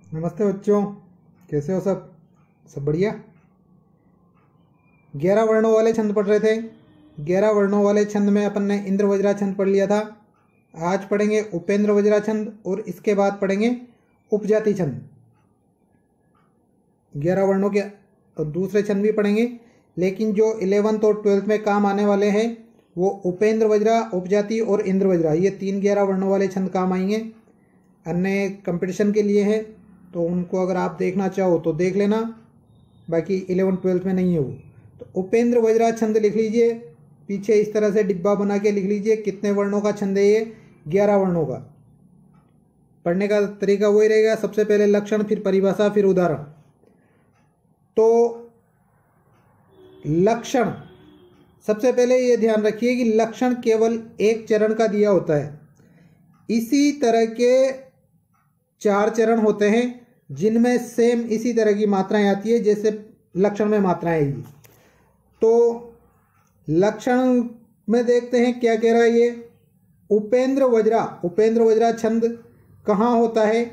नमस्ते बच्चों, कैसे हो सब? सब बढ़िया। 11 वर्णों वाले छंद पढ़ रहे थे। 11 वर्णों वाले छंद में अपन ने इंद्र वज्रा छंद पढ़ लिया था। आज पढ़ेंगे उपेंद्र वज्रा छंद और इसके बाद पढ़ेंगे उपजाति छंद। 11 वर्णों के दूसरे छंद भी पढ़ेंगे, लेकिन जो 11th और 12th में काम आने वाले हैं वो उपेंद्र वज्रा, उपजाति और इंद्र वज्रा, ये 11 वर्णों वाले छंद काम आएंगे। अन्य कंपटीशन के लिए है, तो उनको अगर आप देखना चाहो तो देख लेना, बाकी 11th 12th में नहीं है वो। तो उपेंद्र वज्रा छंद लिख लीजिए, पीछे इस तरह से डिब्बा बना के लिख लीजिए कितने वर्णों का छंद है ये। 11 वर्णों का। पढ़ने का तरीका वही रहेगा, सबसे पहले लक्षण, फिर परिभाषा, फिर उदाहरण। तो लक्षण, सबसे पहले ये ध्यान रखिए कि लक्षण केवल एक चरण का दिया होता है। इसी तरह के 4 चरण होते हैं जिनमें सेम इसी तरह की मात्राएं आती है जैसे लक्षण में मात्राएं आएगी। तो लक्षण में देखते हैं क्या कह रहा है ये। उपेंद्र वज्रा छंद कहाँ होता है?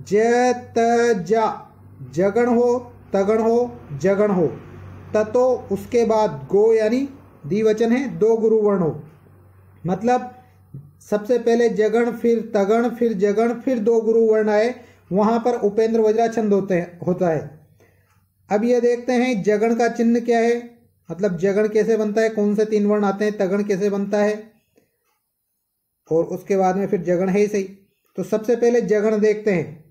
ज त जा, जगण हो, तगण हो, जगण हो, ततो उसके बाद गो यानी द्विवचन है, 2 गुरु वर्ण हो। मतलब सबसे पहले जगण, फिर तगण, फिर जगण, फिर 2 गुरु वर्ण आए, वहां पर उपेंद्र वज्रा छंद होता है। अब ये देखते हैं जगण का चिन्ह क्या है, मतलब जगण कैसे बनता है, कौन से 3 वर्ण आते हैं, तगण कैसे बनता है, और उसके बाद में फिर जगण है ही सही। तो सबसे पहले जगण देखते हैं।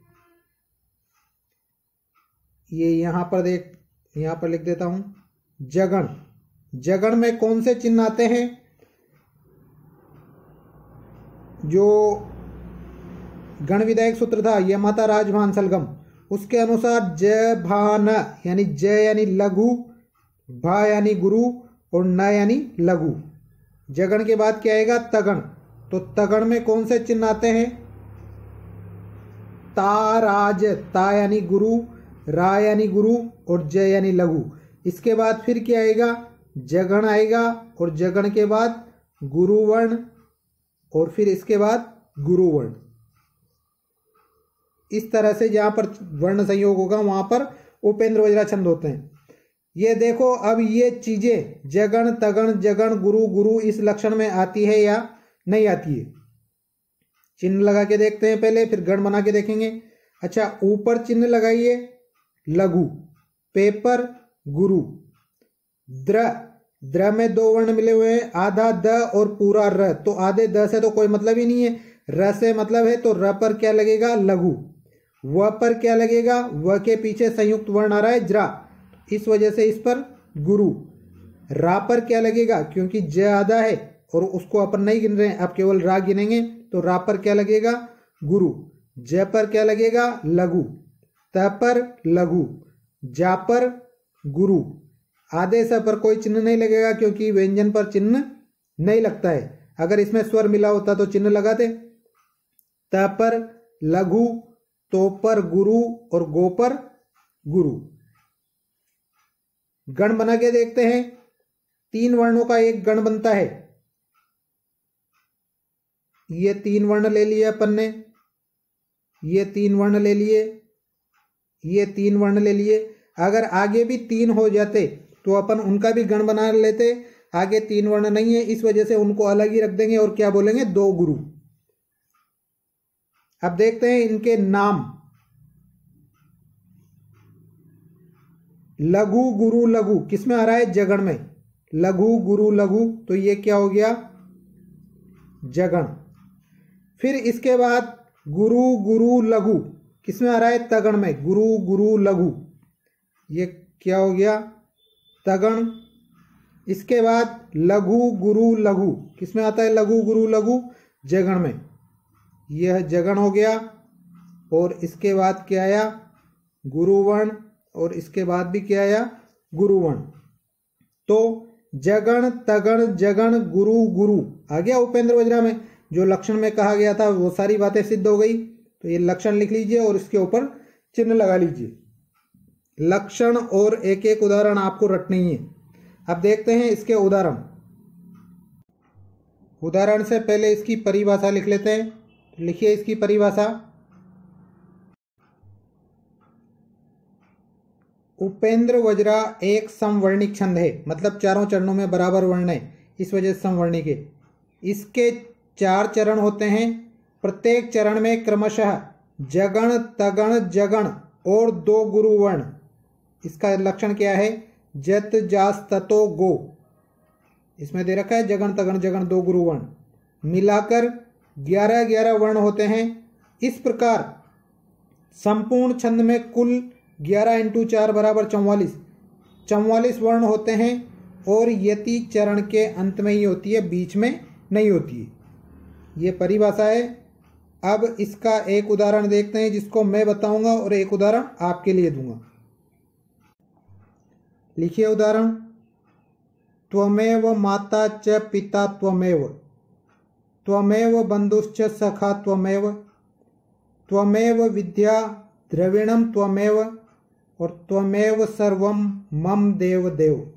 ये यहां पर लिख देता हूं जगण। जगण में कौन से चिन्ह आते हैं? जो गण विधायक सूत्र था यमाता राजभान सलगम, उसके अनुसार ज भा न यानी ज यानी लघु, भा यानी गुरु और न यानी लघु। जगण के बाद क्या आएगा? तगण। तो तगण में कौन से चिन्ह आते हैं? ता राज, ता यानी गुरु, रा यानी गुरु और ज यानी लघु। इसके बाद फिर क्या आएगा? जगण आएगा, और जगण के बाद गुरु वर्ण, और फिर इसके बाद गुरु वर्ण। इस तरह से जहां पर वर्ण संयोग होगा वहां पर उपेंद्र वज्रा छंद होते हैं। ये देखो, अब ये चीजें जगण, तगण, जगण, गुरु, गुरु इस लक्षण में आती है या नहीं आती है? चिन्ह लगा के देखते हैं पहले, फिर गण बना के देखेंगे। अच्छा, ऊपर चिन्ह लगाइए लघु, पेपर गुरु, द्र में 2 वर्ण मिले हुए हैं, आधा द और पूरा र। तो आधे द से तो कोई मतलब ही नहीं है, र से मतलब है, तो र पर क्या लगेगा? लघु। व पर क्या लगेगा? व के पीछे संयुक्त वर्ण आ रहा है ज्रा, इस वजह से इस पर गुरु। रा पर क्या लगेगा? क्योंकि ज आधा है और उसको अपन नहीं गिन रहे हैं, आप केवल रा गिनेंगे, तो रा पर क्या लगेगा? गुरु। ज पर क्या लगेगा? लघु। त पर लघु, जा पर गुरु। आदेश पर कोई चिन्ह नहीं लगेगा क्योंकि व्यंजन पर चिन्ह नहीं लगता है। अगर इसमें स्वर मिला होता तो चिन्ह लगाते। त पर लघु, तो पर गुरु और गो पर गुरु। गण बना के देखते हैं। 3 वर्णों का एक गण बनता है। ये 3 वर्ण ले लिए अपन ने, ये 3 वर्ण ले लिए, ये 3 वर्ण ले लिए। अगर आगे भी 3 हो जाते तो अपन उनका भी गण बना लेते। आगे 3 वर्ण नहीं है, इस वजह से उनको अलग ही रख देंगे और क्या बोलेंगे? 2 गुरु। अब देखते हैं इनके नाम। लघु, गुरु, लघु किसमें आ रहा है? जगण में। लघु, गुरु, लघु, तो ये क्या हो गया? जगण। फिर इसके बाद गुरु, गुरु, लघु किसमें आ रहा है? तगण में। गुरु, गुरु, लघु, ये क्या हो गया? तगण। इसके बाद लघु, गुरु, लघु किसमें आता है? लघु, गुरु, लघु, जगण में। यह जगण हो गया। और इसके बाद क्या आया? गुरुवर्ण। और इसके बाद भी क्या आया? गुरुवर्ण। तो जगण, तगण, जगण, गुरु, गुरु आ गया उपेंद्र वज्रा में। जो लक्षण में कहा गया था वो सारी बातें सिद्ध हो गई। तो ये लक्षण लिख लीजिए और इसके ऊपर चिन्ह लगा लीजिए। लक्षण और एक एक उदाहरण आपको रटनी है। अब देखते हैं इसके उदाहरण। उदाहरण से पहले इसकी परिभाषा लिख लेते हैं। लिखिए इसकी परिभाषा। उपेंद्र वज्रा एक समवर्णिक छंद है, मतलब चारों चरणों में बराबर वर्ण है, इस वजह से समवर्णिक है। इसके 4 चरण होते हैं। प्रत्येक चरण में क्रमशः जगण, तगण, जगण और 2 गुरु वर्ण। इसका लक्षण क्या है? जत, जास, ततो, गो। इसमें दे रखा है जगण, तगण, जगण 2 गुरु वर्ण मिलाकर 11-11 वर्ण होते हैं। इस प्रकार संपूर्ण छंद में कुल 11 × 4 = 44 वर्ण होते हैं और यति चरण के अंत में ही होती है, बीच में नहीं होती है। ये परिभाषा है। अब इसका एक उदाहरण देखते हैं जिसको मैं बताऊंगा और एक उदाहरण आपके लिए दूंगा। लिखिए उदाहरण। त्वमेव माता च पिता त्वमेव, त्वमेव बंधुश्च सखा त्वमेव, त्वमेव विद्या द्रविणम त्वमेव और त्वमेव सर्वम मम देव देव।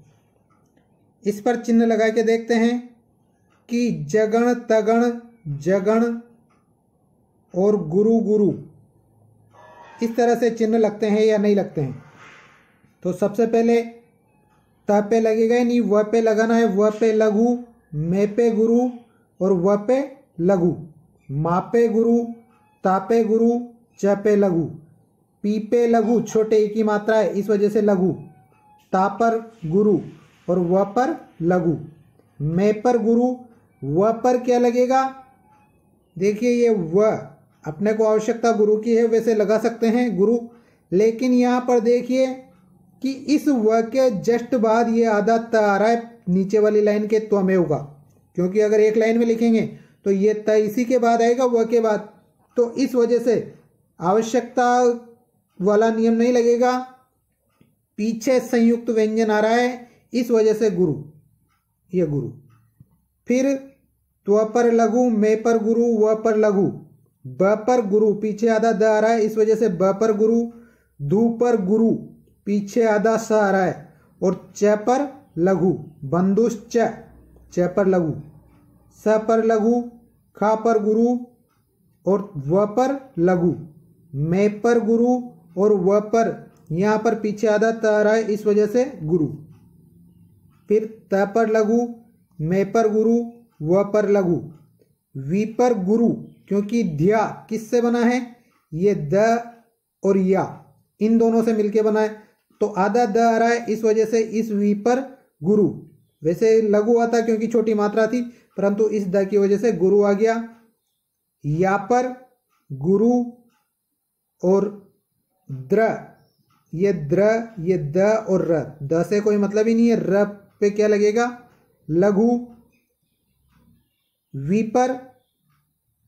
इस पर चिन्ह लगा के देखते हैं कि जगण, तगण, जगण और गुरु गुरु इस तरह से चिन्ह लगते हैं या नहीं लगते हैं। तो सबसे पहले त पे लगेगा ही नहीं, व पे लगाना है। व पे लघु, मे पे गुरु और व पे लघु। मा पे गुरु, ता पे गुरु, च पे लघु। पी पे लघु, छोटे ई की मात्रा है इस वजह से लघु। ता पर गुरु और व पर लघु। मे पर गुरु, व पर क्या लगेगा? देखिए ये व अपने को आवश्यकता गुरु की है, वैसे लगा सकते हैं गुरु, लेकिन यहाँ पर देखिए कि इस व के जस्ट बाद ये आधा त आ रहा है नीचे वाली लाइन के त्वमेव का, क्योंकि अगर एक लाइन में लिखेंगे तो ये त इसी के बाद आएगा व के बाद, तो इस वजह से आवश्यकता वाला नियम नहीं लगेगा। पीछे संयुक्त व्यंजन आ रहा है इस वजह से गुरु, ये गुरु। फिर त्व पर लघु, मे पर गुरु, व पर लघु। ब पर गुरु, पीछे आधा द आ रहा है इस वजह से ब पर गुरु। धू पर गुरु, पीछे आधा स आ रहा है और च पर लघु। बंधुश्च, च पर लघु। स पर लघु, खा पर गुरु और व पर लघु। मे पर गुरु और व पर यहाँ पर पीछे आधा त आ रहा है इस वजह से गुरु। फिर त पर लघु, मे पर गुरु, व पर लघु। वी पर गुरु, क्योंकि ध्या किससे बना है? ये द और या इन दोनों से मिलके बना है, तो आधा द आ रहा है इस वजह से इस वी पर गुरु। वैसे लघु आता क्योंकि छोटी मात्रा थी, परंतु इस द की वजह से गुरु आ गया। या पर गुरु और द्र, ये द्र, ये द और र। द से कोई मतलब ही नहीं है, र पे क्या लगेगा? लघु। वी पर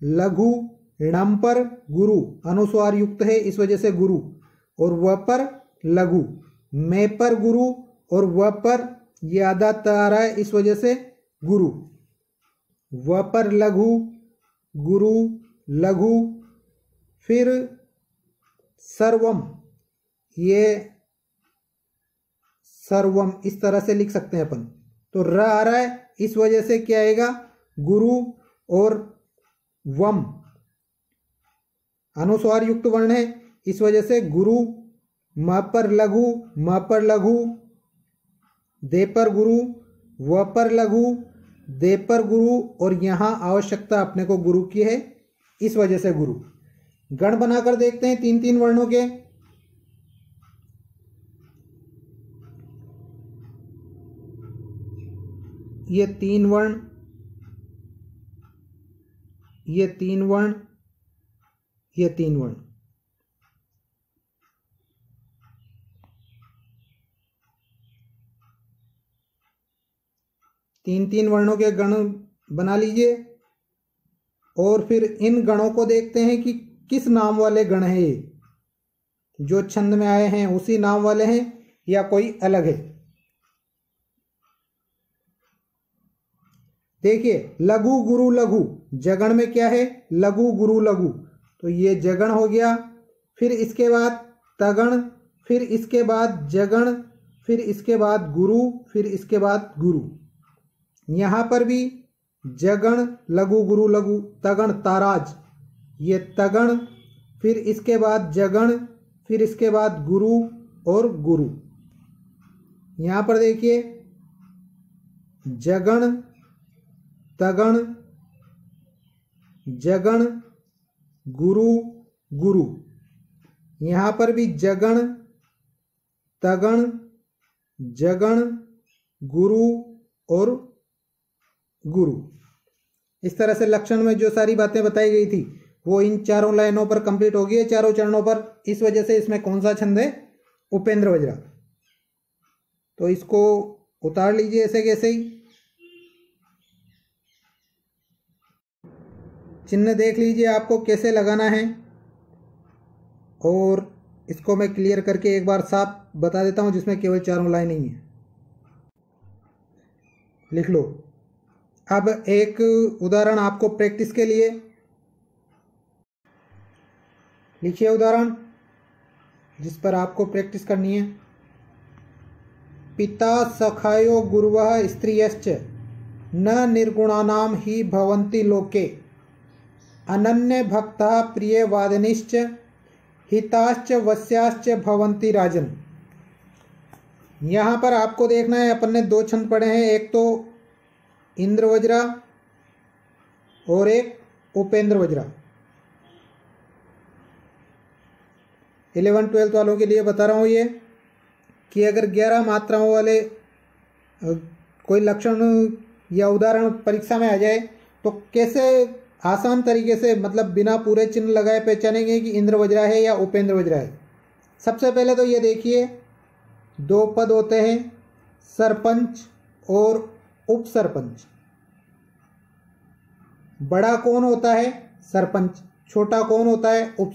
लघु, णम पर गुरु, अनुस्वार युक्त है इस वजह से गुरु और व पर लघु। मे पर गुरु और व पर ये आधा त आ रहा है इस वजह से गुरु। व पर लघु, गुरु, लघु। फिर सर्वम, ये सर्वम इस तरह से लिख सकते हैं अपन, तो र आ रहा है इस वजह से क्या आएगा? गुरु और वम अनुस्वार युक्त वर्ण है इस वजह से गुरु। म पर लघु, म पर लघु, दे पर गुरु, व पर लघु, दे पर गुरु और यहाँ आवश्यकता अपने को गुरु की है इस वजह से गुरु। गण बनाकर देखते हैं 3-3 वर्णों के। ये 3 वर्ण, ये 3 वर्ण, ये 3 वर्ण। तीन वर्णों के गण बना लीजिए और फिर इन गणों को देखते हैं कि किस नाम वाले गण हैं ये, जो छंद में आए हैं उसी नाम वाले हैं या कोई अलग है। देखिए लघु गुरु लघु, जगण में क्या है? लघु गुरु लघु, तो ये जगण हो गया। फिर इसके बाद तगण, फिर इसके बाद जगण, फिर इसके बाद गुरु, फिर इसके बाद गुरु। यहाँ पर भी जगण, लघु गुरु लघु, तगण ताराज, ये तगण, फिर इसके बाद जगण, फिर इसके बाद गुरु, और गुरु। यहाँ पर देखिए जगण, तगण, जगण, गुरु, गुरु। यहाँ पर भी जगण, तगण, जगण, गुरु और गुरु। इस तरह से लक्षण में जो सारी बातें बताई गई थी वो इन चारों लाइनों पर कंप्लीट हो गई है, चारों चरणों पर। इस वजह से इसमें कौन सा छंद है? उपेंद्र वज्रा। तो इसको उतार लीजिए ऐसे कैसे ही। चिन्ह देख लीजिए आपको कैसे लगाना है, और इसको मैं क्लियर करके एक बार साफ बता देता हूं, जिसमें केवल चारों लाइन ही है। लिख लो। अब एक उदाहरण आपको प्रैक्टिस के लिए लिखिए, उदाहरण जिस पर आपको प्रैक्टिस करनी है। पिता सखायो गुरुवः स्त्रियश्च न निर्गुणानाम ही भवन्ति लोके अनन्य भक्तः प्रियवादिनीश्च हिताश्च वस्याश्च भवन्ति राजन। यहाँ पर आपको देखना है, अपन ने दो छंद पढ़े हैं, एक तो इंद्र वज्रा और एक उपेंद्र वज्रा। 11th-12th वालों के लिए बता रहा हूँ ये कि अगर 11 मात्राओं वाले कोई लक्षण या उदाहरण परीक्षा में आ जाए तो कैसे आसान तरीके से, मतलब बिना पूरे चिन्ह लगाए पहचानेंगे कि इंद्र वज्रा है या उपेंद्र वज्रा है। सबसे पहले तो ये देखिए, दो पद होते हैं, सरपंच और उप सरपंच। बड़ा कौन होता है? सरपंच। छोटा कौन होता है? उप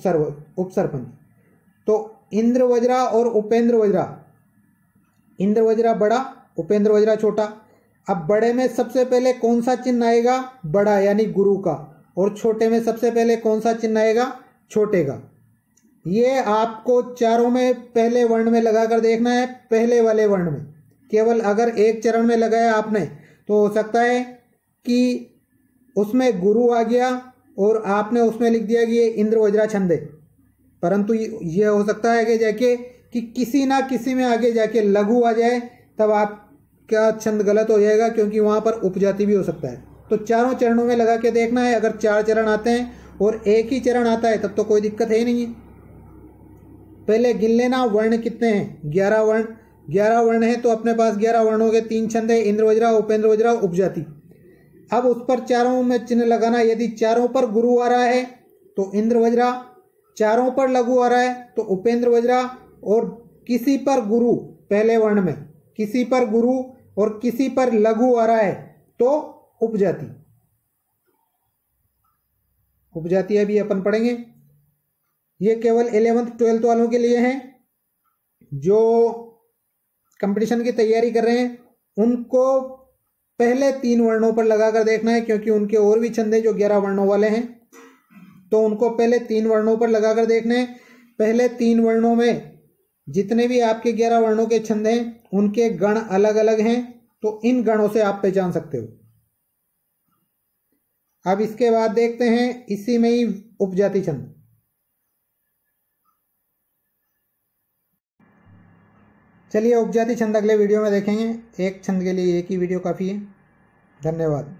सरपंच। तो इंद्र वज्रा और उपेंद्र वज्रा, इंद्र वज्रा बड़ा, उपेंद्र वज्रा छोटा। अब बड़े में सबसे पहले कौन सा चिन्ह आएगा? बड़ा यानी गुरु का। और छोटे में सबसे पहले कौन सा चिन्ह आएगा? छोटे का। ये आपको चारों में पहले वर्ण में लगाकर देखना है, पहले वाले वर्ण में। केवल अगर एक चरण में लगाया आपने तो हो सकता है कि उसमें गुरु आ गया और आपने उसमें लिख दिया कि ये इंद्र वज्रा छंद है, परंतु ये हो सकता है कि जाके कि किसी ना किसी में आगे जाके लघु आ जाए, तब आपका छंद गलत हो जाएगा, क्योंकि वहाँ पर उपजाति भी हो सकता है। तो चारों चरणों में लगा के देखना है। अगर 4 चरण आते हैं और एक ही चरण आता है तब तो कोई दिक्कत है ही नहीं है। पहले गिन लेना वर्ण कितने हैं। 11 वर्ण, 11 वर्ण है तो अपने पास 11 वर्णों के 3 छंद है, इंद्र वज्रा, उपेंद्र वज्रा, उपजाति। अब उस पर चारों में चिन्ह लगाना। यदि चारों पर गुरु आ रहा है तो इंद्र वज्रा, चारों पर लघु आ रहा है तो उपेंद्र वज्रा, और किसी पर गुरु पहले वर्ण में, किसी पर गुरु और किसी पर लघु आ रहा है तो उपजाति। उपजाति अभी अपन पढ़ेंगे। ये केवल 11th-12th वालों के लिए हैं। जो कंपटीशन की तैयारी कर रहे हैं उनको पहले 3 वर्णों पर लगाकर देखना है, क्योंकि उनके और भी छंद हैं जो 11 वर्णों वाले हैं, तो उनको पहले 3 वर्णों पर लगाकर देखने हैं। पहले 3 वर्णों में जितने भी आपके 11 वर्णों के छंद हैं उनके गण अलग अलग हैं, तो इन गणों से आप पहचान सकते हो। अब इसके बाद देखते हैं इसी में ही उपजाति छंद। चलिए उपजाति छंद अगले वीडियो में देखेंगे। एक छंद के लिए एक ही वीडियो काफ़ी है। धन्यवाद।